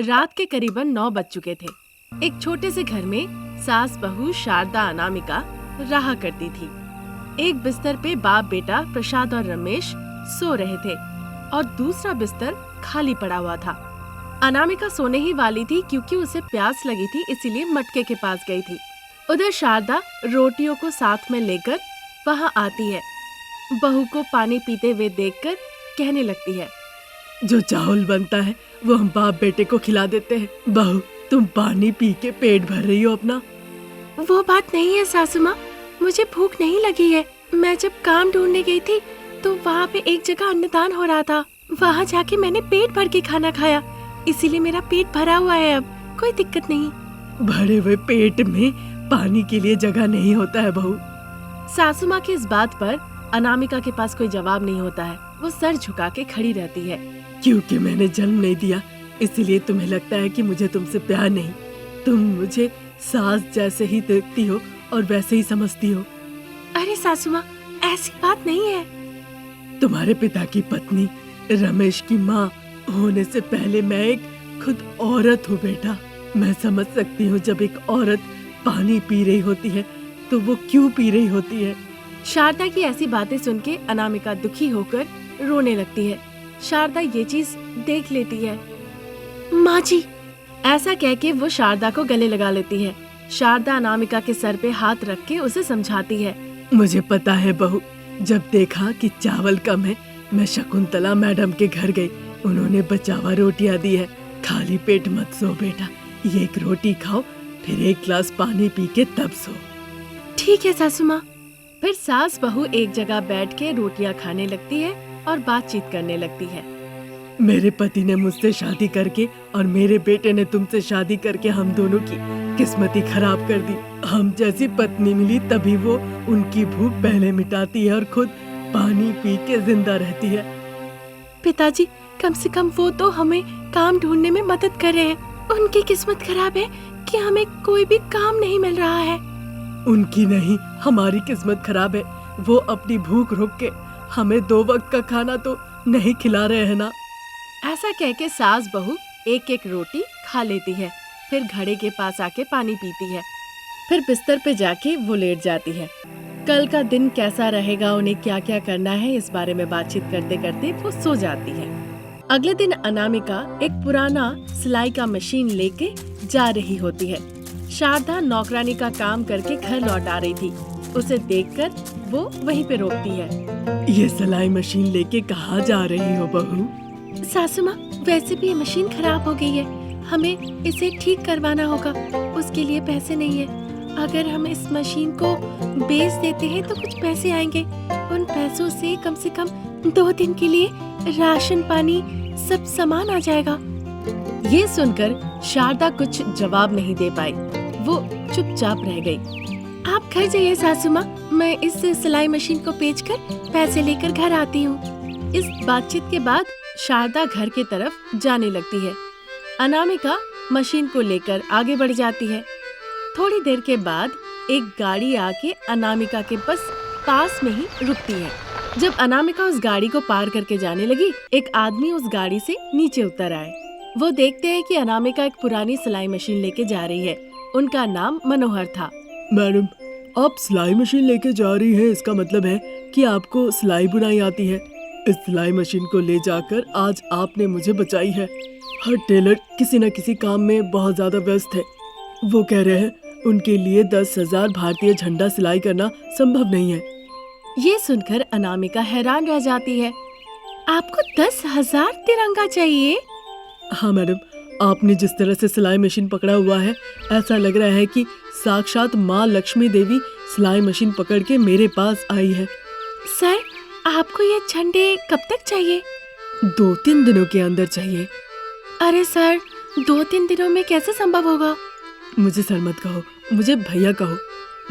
रात के करीबन 9 बज चुके थे। एक छोटे से घर में सास बहू शारदा अनामिका रहा करती थी। एक बिस्तर पे बाप बेटा प्रसाद और रमेश सो रहे थे और दूसरा बिस्तर खाली पड़ा हुआ था। अनामिका सोने ही वाली थी क्योंकि उसे प्यास लगी थी, इसीलिए मटके के पास गई थी। उधर शारदा रोटियों को साथ में लेकर वहां आती है। बहू को पानी पीते हुए देखकर कहने लगती है, जो चावल बनता है वो हम बाप बेटे को खिला देते हैं। बहू, तुम पानी पी के पेट भर रही हो अपना। वो बात नहीं है सासू माँ, मुझे भूख नहीं लगी है। मैं जब काम ढूंढने गई थी तो वहाँ पे एक जगह अन्नदान हो रहा था। वहाँ जाके मैंने पेट भर के खाना खाया, इसीलिए मेरा पेट भरा हुआ है। अब कोई दिक्कत नहीं। भरे हुए पेट में पानी के लिए जगह नहीं होता है बहू। सासू माँ की इस बात पर अनामिका के पास कोई जवाब नहीं होता है। वो सर झुका के खड़ी रहती है। क्योंकि मैंने जन्म नहीं दिया, इसलिए तुम्हें लगता है कि मुझे तुमसे प्यार नहीं। तुम मुझे सास जैसे ही देखती हो और वैसे ही समझती हो। अरे सासू माँ, ऐसी बात नहीं है। तुम्हारे पिता की पत्नी रमेश की माँ होने से पहले मैं एक खुद औरत हूँ बेटा। मैं समझ सकती हूँ जब एक औरत पानी पी रही होती है तो वो क्यों पी रही होती है। शारदा की ऐसी बातें सुन के अनामिका दुखी होकर रोने लगती है। शारदा ये चीज देख लेती है। माँ जी, ऐसा कह के वो शारदा को गले लगा लेती है। शारदा अनामिका के सर पे हाथ रख के उसे समझाती है। मुझे पता है बहू, जब देखा कि चावल कम है मैं शकुंतला मैडम के घर गई। उन्होंने बचावा रोटियां दी है। खाली पेट मत सो बेटा, ये एक रोटी खाओ फिर एक गिलास पानी पी के तब सो। ठीक है सासू माँ। फिर सास बहू एक जगह बैठ के रोटियां खाने लगती है और बातचीत करने लगती है। मेरे पति ने मुझसे शादी करके और मेरे बेटे ने तुमसे शादी करके हम दोनों की किस्मत ही खराब कर दी। हम जैसी पत्नी मिली तभी वो उनकी भूख पहले मिटाती है और खुद पानी पी के जिंदा रहती है। पिताजी, कम से कम वो तो हमें काम ढूंढने में मदद कर रहे हैं। उनकी किस्मत खराब है कि हमें कोई भी काम नहीं मिल रहा है। उनकी नहीं, हमारी किस्मत खराब है। वो अपनी भूख रोक के हमें 2 वक्त का खाना तो नहीं खिला रहे हैं ना। ऐसा कह के सास बहू एक एक रोटी खा लेती है, फिर घड़े के पास आके पानी पीती है, फिर बिस्तर पे जाके वो लेट जाती है। कल का दिन कैसा रहेगा, उन्हें क्या क्या करना है, इस बारे में बातचीत करते करते वो सो जाती है। अगले दिन अनामिका एक पुराना सिलाई का मशीन लेके जा रही होती है। शारदा नौकरानी का काम करके घर लौट आ रही थी। उसे देखकर वो वहीं पे रोकती है। ये सिलाई मशीन लेके कहाँ जा रही हो बहू? सासू माँ, वैसे भी ये मशीन खराब हो गई है, हमें इसे ठीक करवाना होगा। उसके लिए पैसे नहीं है। अगर हम इस मशीन को बेच देते हैं तो कुछ पैसे आएंगे। उन पैसों से कम 2 दिन के लिए राशन पानी सब सामान आ जाएगा। ये सुनकर शारदा कुछ जवाब नहीं दे पाई। वो चुपचाप रह गई। आप घर जाइए सासू माँ, मैं इस सिलाई मशीन को बेचकर पैसे लेकर घर आती हूँ। इस बातचीत के बाद शारदा घर की तरफ जाने लगती है। अनामिका मशीन को लेकर आगे बढ़ जाती है। थोड़ी देर के बाद एक गाड़ी आके अनामिका के पास में ही रुकती है। जब अनामिका उस गाड़ी को पार करके जाने लगी, एक आदमी उस गाड़ी से नीचे उतर आए। वो देखते हैं कि अनामिका एक पुरानी सिलाई मशीन लेके जा रही है। उनका नाम मनोहर था। मैडम, आप सिलाई मशीन लेके जा रही हैं, इसका मतलब है कि आपको सिलाई बुनाई आती है। इस सिलाई मशीन को ले जाकर आज आपने मुझे बचाई है। हर टेलर किसी न किसी काम में बहुत ज्यादा व्यस्त है। वो कह रहे हैं उनके लिए 10,000 भारतीय झंडा सिलाई करना संभव नहीं है। ये सुनकर अनामिका हैरान रह जाती है। आपको 10,000 तिरंगा चाहिए? हाँ मैडम, आपने जिस तरह से सिलाई मशीन पकड़ा हुआ है, ऐसा लग रहा है कि साक्षात माँ लक्ष्मी देवी सिलाई मशीन पकड़ के मेरे पास आई है। सर, आपको ये झंडे कब तक चाहिए? 2-3 दिनों के अंदर चाहिए। अरे सर, 2-3 दिनों में कैसे संभव होगा? मुझे सर मत कहो, मुझे भैया कहो।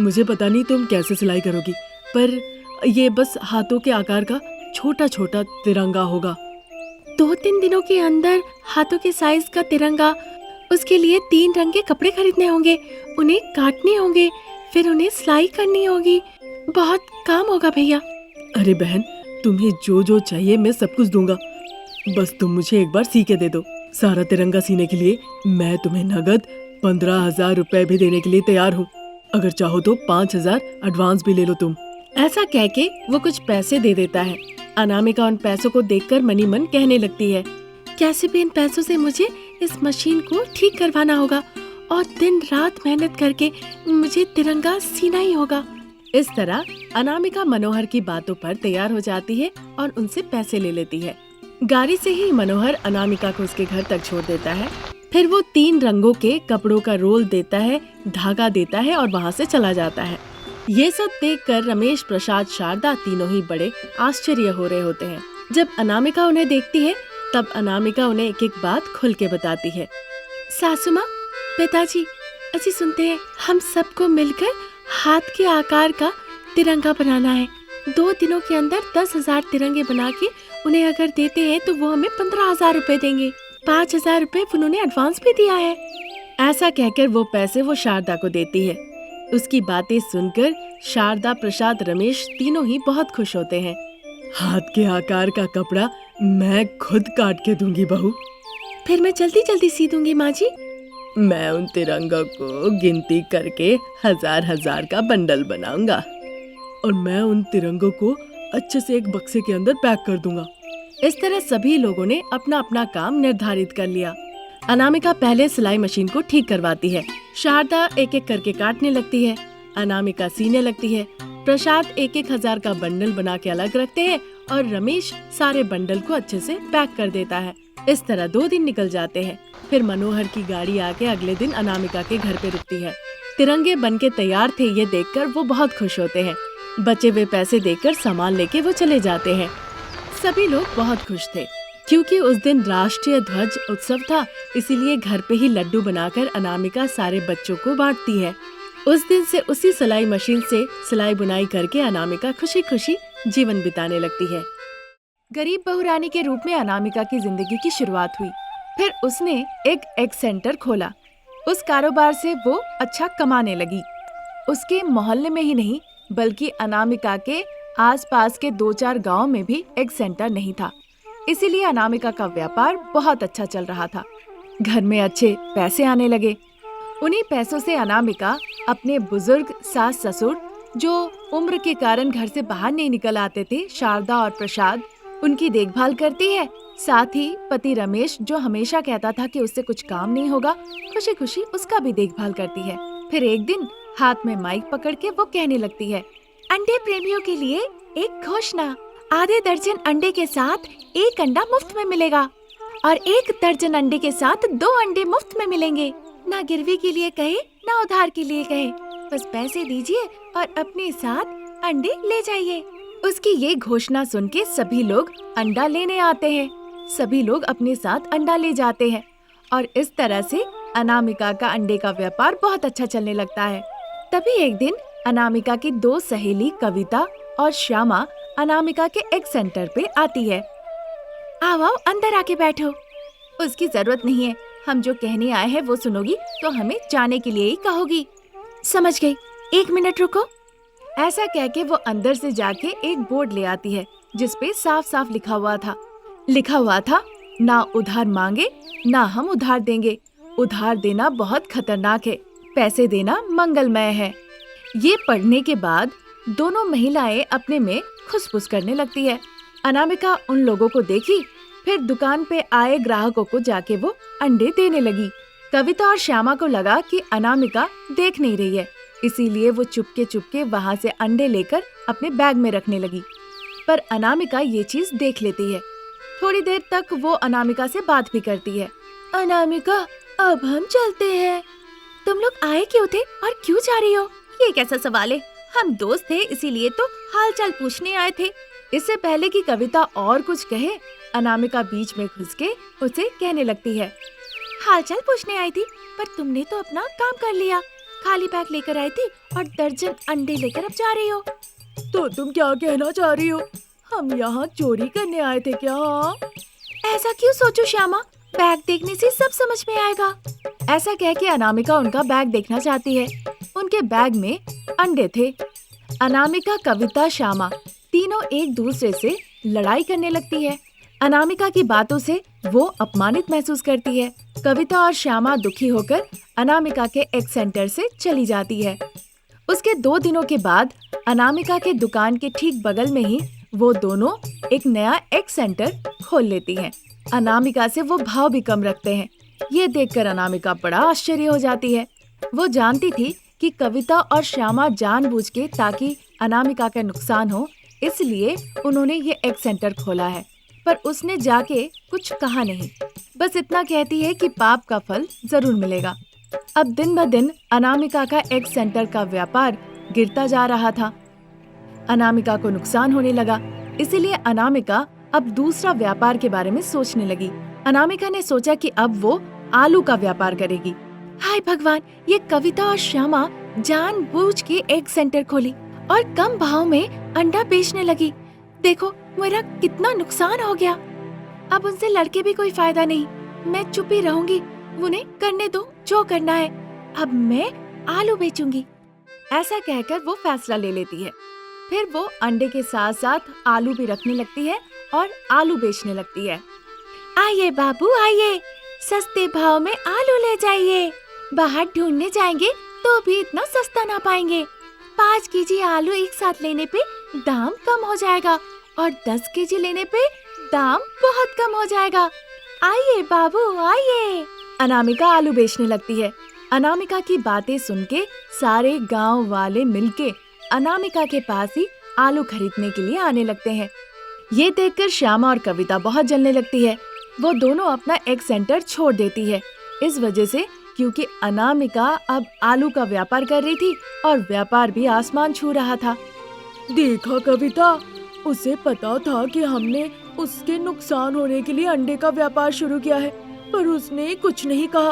मुझे पता नहीं तुम कैसे सिलाई करोगी, पर ये बस हाथों के आकार का छोटा छोटा तिरंगा होगा। 2-3 दिनों के अंदर हाथों के साइज का तिरंगा? उसके लिए 3 रंग के कपड़े खरीदने होंगे, उन्हें काटने होंगे, फिर उन्हें सिलाई करनी होगी। बहुत काम होगा भैया। अरे बहन, तुम्हें जो जो चाहिए मैं सब कुछ दूंगा, बस तुम मुझे एक बार सी के दे दो। सारा तिरंगा सीने के लिए मैं तुम्हें नगद 15,000 रुपए भी देने के लिए तैयार हूँ। अगर चाहो तो 5,000 एडवांस भी ले लो तुम। ऐसा कह के वो कुछ पैसे दे देता है। अनामिका उन पैसों को देखकर मनी मन कहने लगती है, कैसे भी इन पैसों से मुझे इस मशीन को ठीक करवाना होगा और दिन रात मेहनत करके मुझे तिरंगा सीना ही होगा। इस तरह अनामिका मनोहर की बातों पर तैयार हो जाती है और उनसे पैसे ले लेती है। गाड़ी से ही मनोहर अनामिका को उसके घर तक छोड़ देता है। फिर वो 3 रंगों के कपड़ों का रोल देता है, धागा देता है और वहाँ से चला जाता है। ये सब देखकर रमेश, प्रसाद, शारदा तीनों ही बड़े आश्चर्य हो रहे होते हैं। जब अनामिका उन्हें देखती है तब अनामिका उन्हें एक एक बात खुल के बताती है। सासू माँ, पिताजी, अच्छी सुनते हैं, हम सबको मिलकर हाथ के आकार का तिरंगा बनाना है। 2 दिनों के अंदर 10,000 तिरंगे बना के उन्हें अगर देते हैं तो वो हमें 15,000 रुपए देंगे। 5,000 रुपए उन्होंने एडवांस भी दिया है। ऐसा कहकर वो पैसे वो शारदा को देती है। उसकी बातें सुनकर शारदा, प्रसाद, रमेश तीनों ही बहुत खुश होते हैं। हाथ के आकार का कपड़ा मैं खुद काट के दूंगी बहू। फिर मैं जल्दी जल्दी सी दूंगी माँ जी। मैं उन तिरंगों को गिनती करके 1000 का बंडल बनाऊंगा और मैं उन तिरंगों को अच्छे से एक बक्से के अंदर पैक कर दूंगा। इस तरह सभी लोगों ने अपना अपना काम निर्धारित कर लिया। अनामिका पहले सिलाई मशीन को ठीक करवाती है। शारदा एक एक करके काटने लगती है। अनामिका सीने लगती है। प्रसाद 1,000 का बंडल बना के अलग रखते हैं और रमेश सारे बंडल को अच्छे से पैक कर देता है। इस तरह 2 दिन निकल जाते हैं। फिर मनोहर की गाड़ी आके अगले दिन अनामिका के घर पे रुकती है। तिरंगे बनके तैयार थे, ये देखकर वो बहुत खुश होते हैं। बचे हुए पैसे देकर सामान लेके वो चले जाते हैं। सभी लोग बहुत खुश थे क्योंकि उस दिन राष्ट्रीय ध्वज उत्सव था, इसीलिए घर पे ही लड्डू बनाकर अनामिका सारे बच्चों को बांटती है। उस दिन से उसी सिलाई मशीन से सिलाई बुनाई करके अनामिका खुशी खुशी जीवन बिताने लगती है। गरीब बहू रानी के रूप में अनामिका की जिंदगी की शुरुआत हुई। फिर उसने एक एग सेंटर खोला। उस कारोबार से वो अच्छा कमाने लगी। उसके मोहल्ले में ही नहीं बल्कि अनामिका के आसपास के 2-4 गांव में भी एग सेंटर नहीं था, इसीलिए अनामिका का व्यापार बहुत अच्छा चल रहा था। घर में अच्छे पैसे आने लगे। उन्हीं पैसों से अनामिका अपने बुजुर्ग सास ससुर जो उम्र के कारण घर से बाहर नहीं निकल आते थे, शारदा और प्रसाद, उनकी देखभाल करती है। साथ ही पति रमेश जो हमेशा कहता था कि उससे कुछ काम नहीं होगा, खुशी खुशी उसका भी देखभाल करती है। फिर एक दिन हाथ में माइक पकड़ के वो कहने लगती है, अंडे प्रेमियों के लिए एक घोषणा, आधे दर्जन अंडे के साथ 1 अंडा मुफ्त में मिलेगा और 1 दर्जन अंडे के साथ 2 अंडे मुफ्त में मिलेंगे। ना गिरवी के लिए कहे ना उधार के लिए कहे, बस पैसे दीजिए और अपने साथ अंडे ले जाइए। उसकी ये घोषणा सुन के सभी लोग अंडा लेने आते हैं। सभी लोग अपने साथ अंडा ले जाते हैं और इस तरह से अनामिका का अंडे का व्यापार बहुत अच्छा चलने लगता है। तभी एक दिन अनामिका की 2 सहेली कविता और श्यामा अनामिका के एग सेंटर पे आती है। आओ आओ अंदर आके बैठो। उसकी जरूरत नहीं है, हम जो कहने आए हैं वो सुनोगी तो हमें जाने के लिए ही कहोगी। समझ गई, 1 मिनट रुको। ऐसा कह के वो अंदर से जाके एक बोर्ड ले आती है जिस पे साफ साफ लिखा हुआ था, ना उधार मांगे ना हम उधार देंगे। उधार देना बहुत खतरनाक है, पैसे देना मंगलमय है। ये पढ़ने के बाद दोनों महिलाएं अपने में खुसफुस करने लगती है। अनामिका उन लोगों को देखी, फिर दुकान पे आए ग्राहकों को जाके वो अंडे देने लगी। कविता और श्यामा को लगा कि अनामिका देख नहीं रही है, इसीलिए वो चुपके चुपके वहाँ से अंडे लेकर अपने बैग में रखने लगी। पर अनामिका ये चीज देख लेती है। थोड़ी देर तक वो अनामिका से बात भी करती है। अनामिका, अब हम चलते हैं। तुम लोग आए क्यों थे और क्यों जा रही हो? ये कैसा सवाल है? हम दोस्त थे इसीलिए तो हालचाल पूछने आए थे। इससे पहले कि कविता और कुछ कहे, अनामिका बीच में घुस के उसे कहने लगती है, हालचाल पूछने आई थी पर तुमने तो अपना काम कर लिया। खाली बैग लेकर आई थी और दर्जन अंडे लेकर अब जा रही हो। तो तुम क्या कहना चाह रही हो? हम यहाँ चोरी करने आए थे क्या? ऐसा क्यों सोचो श्यामा, बैग देखने से सब समझ में आएगा। ऐसा कह के अनामिका उनका बैग देखना चाहती है। उनके बैग में अंडे थे। अनामिका, कविता, श्यामा तीनों एक दूसरे से लड़ाई करने लगती है। अनामिका की बातों से वो अपमानित महसूस करती है। कविता और श्यामा दुखी होकर अनामिका के एग सेंटर से चली जाती है। उसके 2 दिनों के बाद अनामिका के दुकान के ठीक बगल में ही वो दोनों एक नया एग सेंटर खोल लेती हैं। अनामिका से वो भाव भी कम रखते हैं। ये देखकर अनामिका बड़ा आश्चर्य हो जाती है। वो जानती थी कि कविता और श्यामा जानबूझ के ताकि अनामिका का नुकसान हो, इसलिए उन्होंने ये एग सेंटर खोला है, पर उसने जाके कुछ कहा नहीं। बस इतना कहती है कि पाप का फल जरूर मिलेगा। अब दिन ब दिन अनामिका का एग सेंटर का व्यापार गिरता जा रहा था। अनामिका को नुकसान होने लगा, इसीलिए अनामिका अब दूसरा व्यापार के बारे में सोचने लगी। अनामिका ने सोचा कि अब वो आलू का व्यापार करेगी। हाय भगवान, ये कविता और श्यामा जानबूझ के एग सेंटर खोली और कम भाव में अंडा बेचने लगी। देखो मेरा कितना नुकसान हो गया। अब उनसे लड़के भी कोई फायदा नहीं, मैं चुप ही रहूंगी। उन्हें करने दो जो करना है, अब मैं आलू बेचूंगी। ऐसा कहकर वो फैसला ले लेती है। फिर वो अंडे के साथ साथ आलू भी रखने लगती है और आलू बेचने लगती है। आइए बाबू आइए, सस्ते भाव में आलू ले जाइए। बाहर ढूंढने जाएंगे तो भी इतना सस्ता ना पाएंगे। 5 केजी आलू एक साथ लेने पे दाम कम हो जाएगा और 10 केजी लेने पे दाम बहुत कम हो जाएगा। आइए बाबू आइए। अनामिका आलू बेचने लगती है। अनामिका की बातें सुन के सारे गांव वाले मिलके अनामिका के पास ही आलू खरीदने के लिए आने लगते हैं। ये देखकर श्यामा और कविता बहुत जलने लगती है। वो दोनों अपना एग सेंटर छोड़ देती है, इस वजह से क्योंकि अनामिका अब आलू का व्यापार कर रही थी और व्यापार भी आसमान छू रहा था। देखा कविता, उसे पता था कि हमने उसके नुकसान होने के लिए अंडे का व्यापार शुरू किया है, पर उसने कुछ नहीं कहा।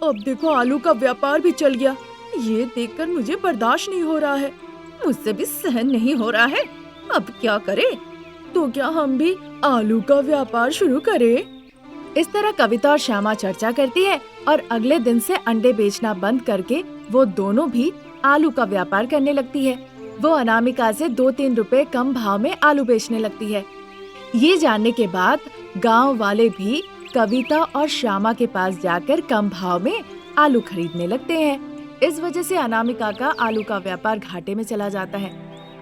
अब देखो आलू का व्यापार भी चल गया। ये देखकर मुझे बर्दाश्त नहीं हो रहा है। मुझसे भी सहन नहीं हो रहा है, अब क्या करे? तो क्या हम भी आलू का व्यापार शुरू करें? इस तरह कविता और श्यामा चर्चा करती है और अगले दिन से अंडे बेचना बंद करके वो दोनों भी आलू का व्यापार करने लगती है। वो अनामिका से 2-3 रुपए कम भाव में आलू बेचने लगती है। ये जानने के बाद गांव वाले भी कविता और श्यामा के पास जाकर कम भाव में आलू खरीदने लगते हैं। इस वजह से अनामिका का आलू का व्यापार घाटे में चला जाता है।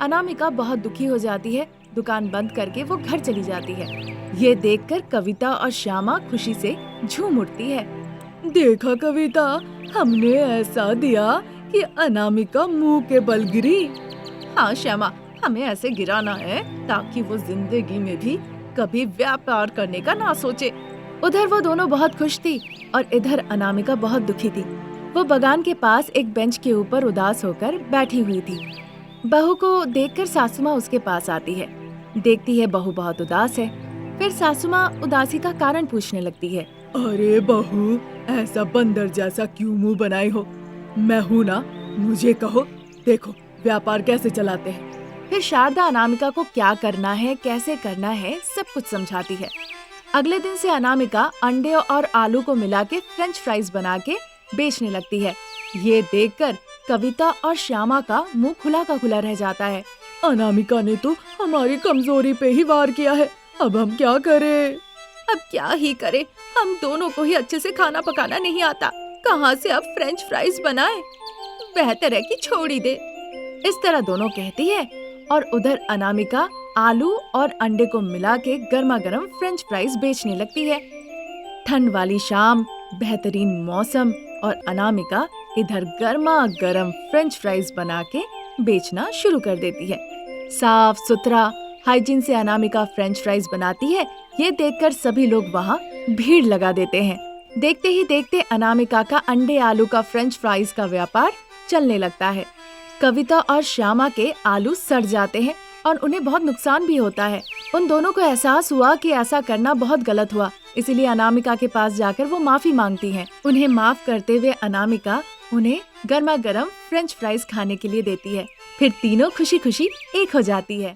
अनामिका बहुत दुखी हो जाती है। दुकान बंद करके वो घर चली जाती है। ये देखकर कविता और श्यामा खुशी से झूम उठती है। देखा कविता, हमने ऐसा दिया कि अनामिका मुंह के बल गिरी। हाँ श्यामा, हमें ऐसे गिराना है ताकि वो जिंदगी में भी कभी व्यापार करने का ना सोचे। उधर वो दोनों बहुत खुश थी और इधर अनामिका बहुत दुखी थी। वो बगान के पास एक बेंच के ऊपर उदास होकर बैठी हुई थी। बहू को देखकर सासू माँ उसके पास आती है। देखती है बहू बहुत उदास है। फिर सासू माँ उदासी का कारण पूछने लगती है। अरे बहू, ऐसा बंदर जैसा क्यों मुंह बनाई हो? मैं हूँ ना, मुझे कहो। देखो व्यापार कैसे चलाते हैं। फिर शारदा अनामिका को क्या करना है, कैसे करना है, सब कुछ समझाती है। अगले दिन से अनामिका अंडे और आलू को मिला के फ्रेंच फ्राइज बना के बेचने लगती है। ये देखकर कविता और श्यामा का मुंह खुला का खुला रह जाता है। अनामिका ने तो हमारी कमजोरी पे ही वार किया है, अब हम क्या करें? अब क्या ही करे, हम दोनों को ही अच्छे से खाना पकाना नहीं आता, कहाँ से अब फ्रेंच फ्राइज बनाए? बेहतर है कि छोड़ ही दे। इस तरह दोनों कहती है और उधर अनामिका आलू और अंडे को मिला के गर्मा गर्म फ्रेंच फ्राइज बेचने लगती है। ठंड वाली शाम, बेहतरीन मौसम और अनामिका इधर गर्मा गर्म फ्रेंच फ्राइज बना के बेचना शुरू कर देती है। साफ सुथरा हाइजीन से अनामिका फ्रेंच फ्राइज बनाती है। ये देखकर सभी लोग वहाँ भीड़ लगा देते हैं। देखते ही देखते अनामिका का अंडे आलू का फ्रेंच फ्राइज का व्यापार चलने लगता है। कविता और श्यामा के आलू सड़ जाते हैं और उन्हें बहुत नुकसान भी होता है। उन दोनों को एहसास हुआ कि ऐसा करना बहुत गलत हुआ, इसीलिए अनामिका के पास जाकर वो माफी मांगती हैं। उन्हें माफ करते हुए अनामिका उन्हें गर्मा गर्म फ्रेंच फ्राइज खाने के लिए देती है। फिर तीनों खुशी खुशी एक हो जाती है।